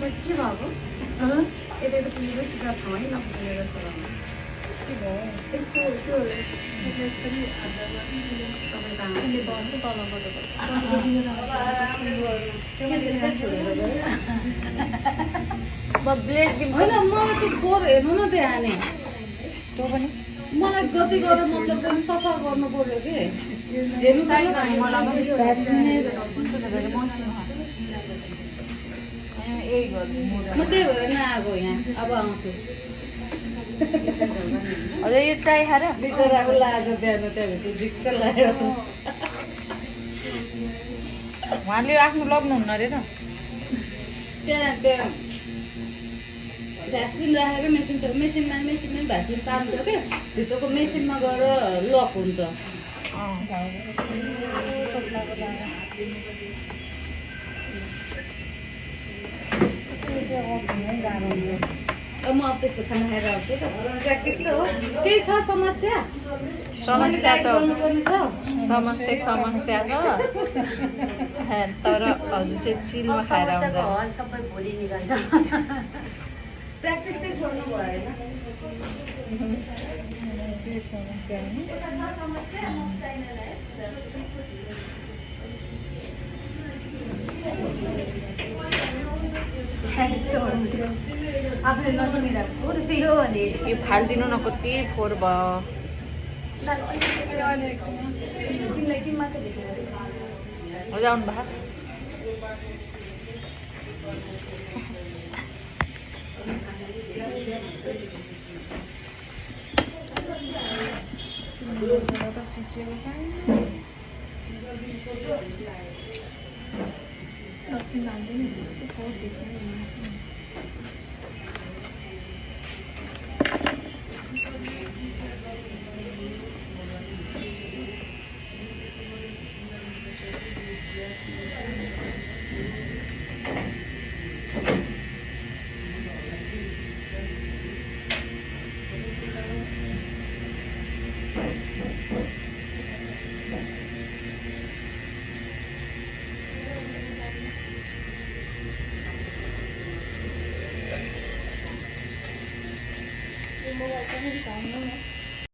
के भएको यता यता पुगेको टिका ठाउँै नपुग्ने रहेछ के भयो यस्तो त्यो एड्रेस पनि होइन मलाई त्यो खोर हेर्नु न त्यो हाने यस्तो पनि मलाई गति गरेर मतलब सफा गर्नु पर्यो कि हेर्नु म त्यही भएर नआएको यहाँ अब आउँछु हजुर यो चाय खाएर बिचराको लागेको बिहान त्यहाँभित्र ढिक्क लागेर उहाँले आफ्नो लग्नुहुन्न अरे त त्यहाँ भ्यासलिन राखेर मेसिन छ मेसिनमा भ्यासलिन तान्छ क्या भित्रको मेसिनमा गएर लक हुन्छ अब म त्यस्तो खाना खाएर आउँछु त प्र्याक्टिस त हो केही छ समस्या समस्या त गर्नुपर्ने छ समस्या त तर हजुर चाहिँ चिलमा खाएर आउँछ सबै भोलि निकाल्छ प्र्याक्टिस चाहिँ छोड्नु भएन आफूले नचिनिरहेको रहेछ यो भने यो फालिदिनु न कति फोहोर भयो तिमीलाई कि मात्रै देखेर हजुर आउनु भएको सिकेको छ डस्टबिन हाल्दैन जस्तो फोहोर देख्यो मोबाइल पनि